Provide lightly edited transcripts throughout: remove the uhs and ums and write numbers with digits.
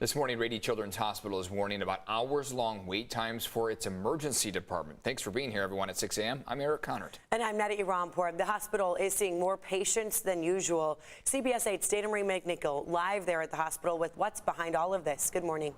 This morning, Rady Children's Hospital is warning about hours-long wait times for its emergency department. Thanks for being here, everyone, at 6 a.m. I'm Eric Connert. And I'm Nada Iranpour. The hospital is seeing more patients than usual. CBS 8's Dana Marie McNichol live there at the hospital with what's behind all of this. Good morning.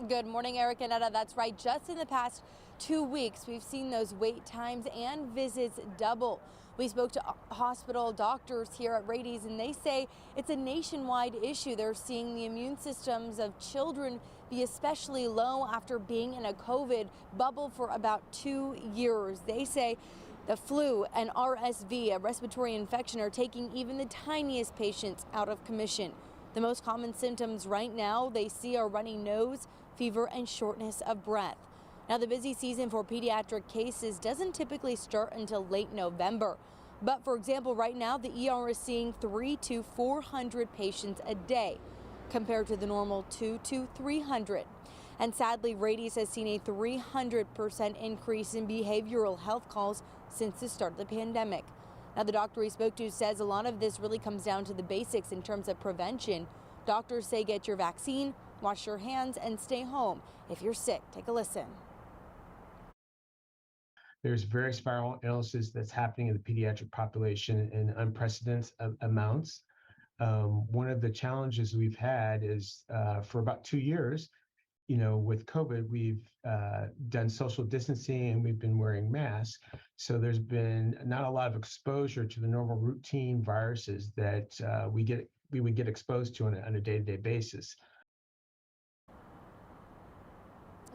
Good morning, Eric and Nada. That's right. Just in the past 2 weeks, we've seen those wait times and visits double. We spoke to hospital doctors here at Rady's, and they say it's a nationwide issue. They're seeing the immune systems of children be especially low after being in a COVID bubble for about 2 years. They say the flu and RSV, a respiratory infection, are taking even the tiniest patients out of commission. The most common symptoms right now they see are runny nose, fever, and shortness of breath. Now, the busy season for pediatric cases doesn't typically start until late November. But for example, right now, the ER is seeing 300 to 400 patients a day, compared to the normal 200 to 300. And sadly, Rady's has seen a 300% increase in behavioral health calls since the start of the pandemic. Now, the doctor we spoke to says a lot of this really comes down to the basics in terms of prevention. Doctors say get your vaccine, wash your hands, and stay home if you're sick. Take a listen. There's various viral illnesses that's happening in the pediatric population in unprecedented amounts. One of the challenges we've had is for about 2 years, with COVID, we've done social distancing and we've been wearing masks. So there's been not a lot of exposure to the normal routine viruses that we would get exposed to on a day-to-day basis.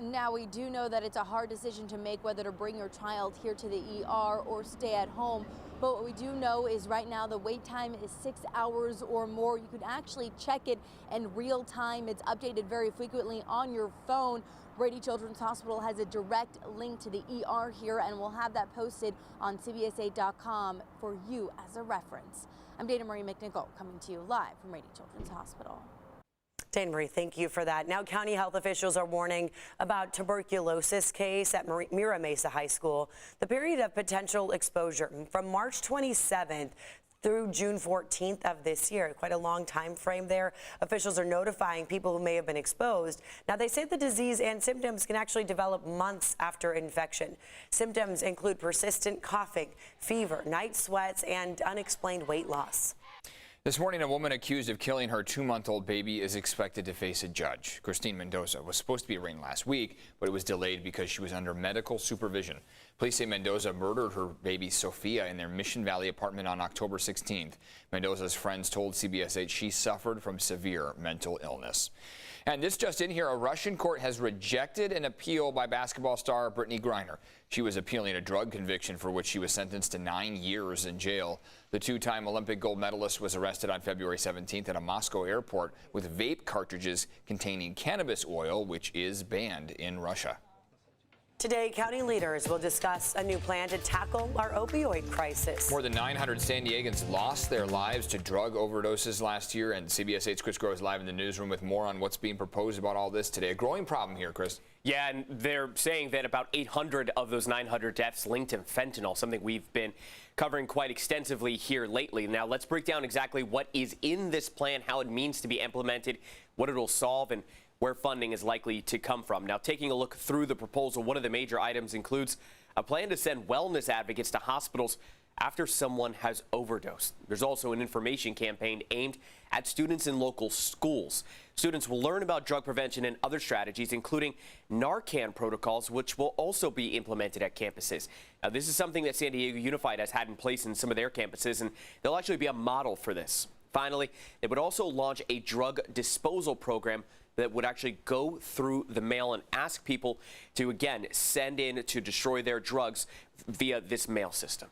Now, we do know that it's a hard decision to make whether to bring your child here to the ER or stay at home. But what we do know is right now the wait time is 6 hours or more. You could actually check it in real time. It's updated very frequently on your phone. Rady Children's Hospital has a direct link to the ER here, and we'll have that posted on CBS8.com for you as a reference. I'm Dana Marie McNichol, coming to you live from Rady Children's Hospital. Dana Marie, thank you for that. Now, county health officials are warning about tuberculosis case at Mira Mesa High School. The period of potential exposure from March 27th through June 14th of this year. Quite a long time frame there. Officials are notifying people who may have been exposed. Now, they say the disease and symptoms can actually develop months after infection. Symptoms include persistent coughing, fever, night sweats, and unexplained weight loss. This morning, a woman accused of killing her 2-month-old baby is expected to face a judge. Christine Mendoza was supposed to be arraigned last week, but it was delayed because she was under medical supervision. Police say Mendoza murdered her baby Sophia in their Mission Valley apartment on October 16th. Mendoza's friends told CBS 8 she suffered from severe mental illness. And this just in here, a Russian court has rejected an appeal by basketball star Brittany Griner. She was appealing a drug conviction for which she was sentenced to 9 years in jail. The two-time Olympic gold medalist was arrested on February 17th at a Moscow airport with vape cartridges containing cannabis oil, which is banned in Russia. Today, county leaders will discuss a new plan to tackle our opioid crisis. More than 900 San Diegans lost their lives to drug overdoses last year, and CBS 8's Chris Groh is live in the newsroom with more on what's being proposed about all this today. A growing problem here, Chris. Yeah, and they're saying that about 800 of those 900 deaths linked to fentanyl, something we've been covering quite extensively here lately. Now, let's break down exactly what is in this plan, how it means to be implemented, what it'll solve, and where funding is likely to come from. Now, taking a look through the proposal, one of the major items includes a plan to send wellness advocates to hospitals after someone has overdosed. There's also an information campaign aimed at students in local schools. Students will learn about drug prevention and other strategies, including Narcan protocols, which will also be implemented at campuses. Now, this is something that San Diego Unified has had in place in some of their campuses, and they'll actually be a model for this. Finally, they would also launch a drug disposal program that would actually go through the mail and ask people to, again, send in to destroy their drugs via this mail system.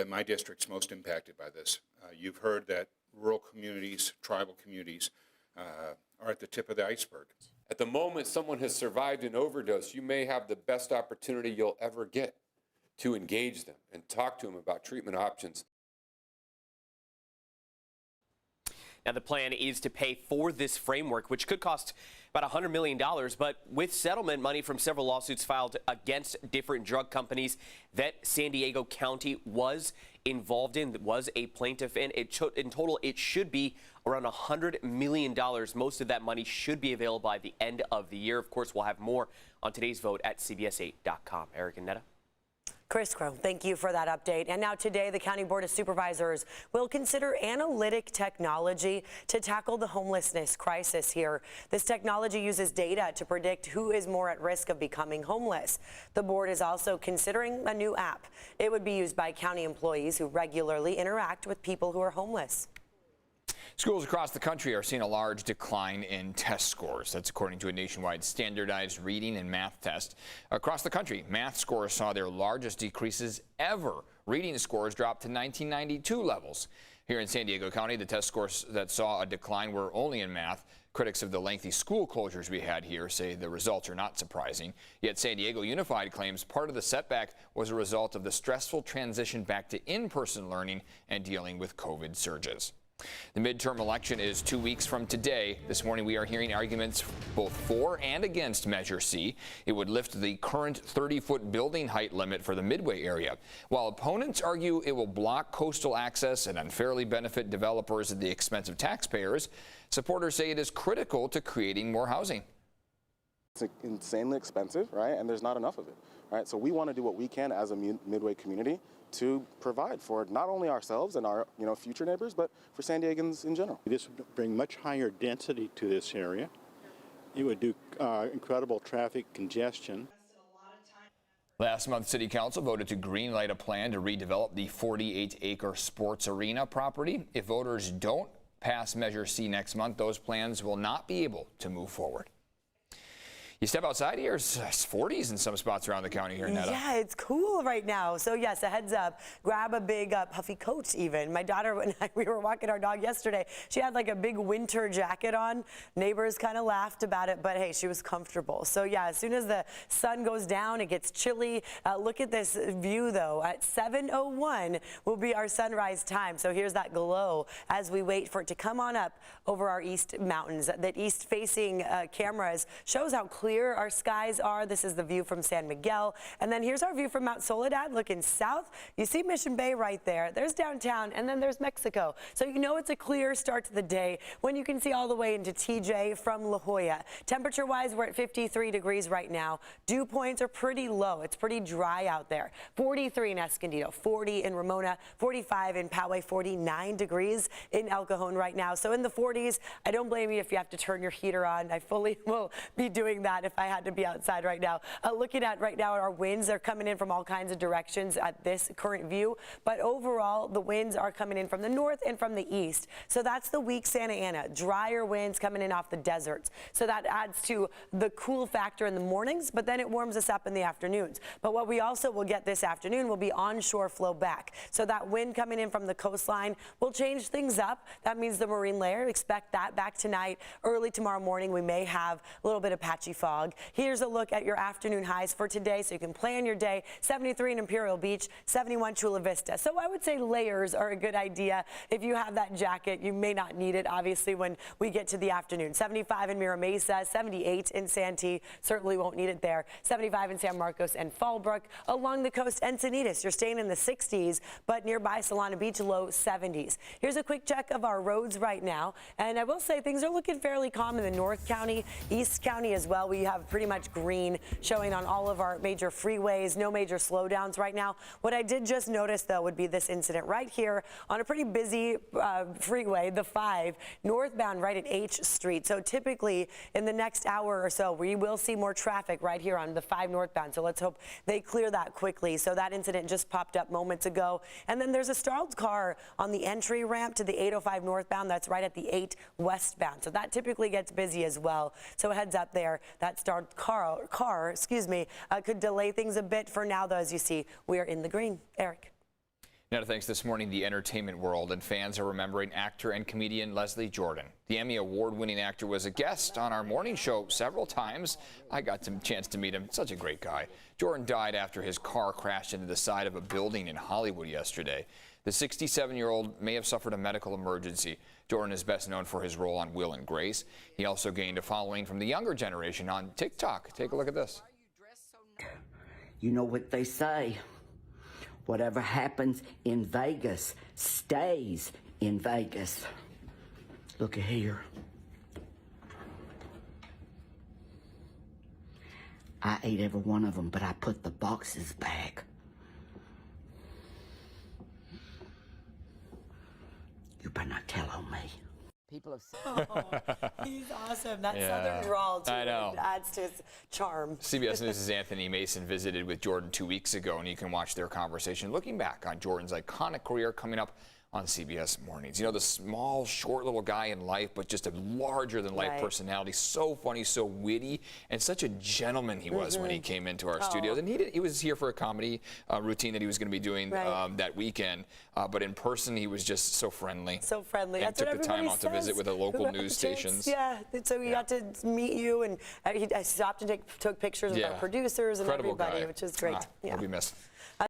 My district's most impacted by this. You've heard that rural communities, tribal communities are at the tip of the iceberg. At the moment someone has survived an overdose, you may have the best opportunity you'll ever get to engage them and talk to them about treatment options. Now, the plan is to pay for this framework, which could cost about $100 million, but with settlement money from several lawsuits filed against different drug companies, that San Diego County was involved in, was a plaintiff in. In total, it should be around $100 million. Most of that money should be available by the end of the year. Of course, we'll have more on today's vote at CBS8.com. Eric and Netta. Chris Crow, thank you for that update. And now today, the County Board of Supervisors will consider analytic technology to tackle the homelessness crisis here. This technology uses data to predict who is more at risk of becoming homeless. The board is also considering a new app. It would be used by county employees who regularly interact with people who are homeless. Schools across the country are seeing a large decline in test scores. That's according to a nationwide standardized reading and math test. Across the country, math scores saw their largest decreases ever. Reading scores dropped to 1992 levels. Here in San Diego County, the test scores that saw a decline were only in math. Critics of the lengthy school closures we had here say the results are not surprising. Yet San Diego Unified claims part of the setback was a result of the stressful transition back to in-person learning and dealing with COVID surges. The midterm election is 2 weeks from today. This morning we are hearing arguments both for and against Measure C. It would lift the current 30-foot building height limit for the Midway area, while opponents argue it will block coastal access and unfairly benefit developers at the expense of taxpayers. Supporters say it is critical to creating more housing. It's insanely expensive, right? And there's not enough of it, right? So we want to do what we can as a Midway community to provide for not only ourselves and our future neighbors, but for San Diegans in general. This would bring much higher density to this area. It would do incredible traffic congestion. Last month, City Council voted to greenlight a plan to redevelop the 48-acre sports arena property. If voters don't pass Measure C next month, those plans will not be able to move forward. You step outside here, it's 40s in some spots around the county here, Netta. Yeah, it's cool right now. So yes, a heads up, grab a big puffy coat even. My daughter and I, we were walking our dog yesterday. She had like a big winter jacket on. Neighbors kind of laughed about it, but hey, she was comfortable. So yeah, as soon as the sun goes down, it gets chilly. Look at this view though. At 7:01 will be our sunrise time. So here's that glow as we wait for it to come on up over our east mountains. That east facing cameras shows how clear our skies are. This is the view from San Miguel. And then here's our view from Mount Soledad looking south. You see Mission Bay right there. There's downtown and then there's Mexico. So you know it's a clear start to the day when you can see all the way into TJ from La Jolla. Temperature wise, we're at 53 degrees right now. Dew points are pretty low. It's pretty dry out there. 43 in Escondido, 40 in Ramona, 45 in Poway, 49 degrees in El Cajon right now. So in the 40s, I don't blame you if you have to turn your heater on. I fully will be doing that if I had to be outside right now. Looking at right now, our winds are coming in from all kinds of directions at this current view, but overall the winds are coming in from the north and from the east. So that's the weak Santa Ana. Drier winds coming in off the deserts. So that adds to the cool factor in the mornings, but then it warms us up in the afternoons. But what we also will get this afternoon will be onshore flow back. So that wind coming in from the coastline will change things up. That means the marine layer, expect that back tonight. Early tomorrow morning, we may have a little bit of patchy fog. Here's a look at your afternoon highs for today so you can plan your day. 73 in Imperial Beach, 71 Chula Vista. So I would say layers are a good idea. If you have that jacket, you may not need it, obviously, when we get to the afternoon. 75 in Mira Mesa, 78 in Santee. Certainly won't need it there. 75 in San Marcos and Fallbrook. Along the coast, Encinitas, you're staying in the 60s, but nearby Solana Beach, low 70s. Here's a quick check of our roads right now. And I will say things are looking fairly calm in the North County, East County as well. We have pretty much green showing on all of our major freeways, no major slowdowns right now. What I did just notice though would be this incident right here on a pretty busy freeway, the 5 northbound right at H Street. So typically in the next hour or so, we will see more traffic right here on the 5 northbound. So let's hope they clear that quickly. So that incident just popped up moments ago. And then there's a stalled car on the entry ramp to the 805 northbound. That's right at the 8 westbound. So that typically gets busy as well. So heads up there. That stalled car could delay things a bit. For now, though, as you see, we are in the green. Eric. Netta, thanks. This morning, the entertainment world and fans are remembering actor and comedian Leslie Jordan. The Emmy Award-winning actor was a guest on our morning show several times. I got a chance to meet him. Such a great guy. Jordan died after his car crashed into the side of a building in Hollywood yesterday. The 67-year-old may have suffered a medical emergency. Jordan is best known for his role on Will and Grace. He also gained a following from the younger generation on TikTok. Take a look at this. You know what they say. Whatever happens in Vegas stays in Vegas. Look at here. I ate every one of them, but I put the boxes back. You better not tell on me. People have said. He's awesome. That Yeah, Southern drawl too I know. adds to his charm. CBS News' Anthony Mason visited with Jordan 2 weeks ago, and you can watch their conversation looking back on Jordan's iconic career coming up on CBS Mornings. You know, the small, short little guy in life, but just a larger-than-life personality. So funny, so witty, and such a gentleman he was when he came into our studios. And he was here for a comedy routine that he was going to be doing that weekend. But in person, he was just so friendly. So friendly. And That's what took the time everybody out to visit says. with the local Who had the news chance- stations. Yeah, so we got to meet you, and I stopped and took pictures with our producers and Incredible everybody, guy. which is great. Will be missed.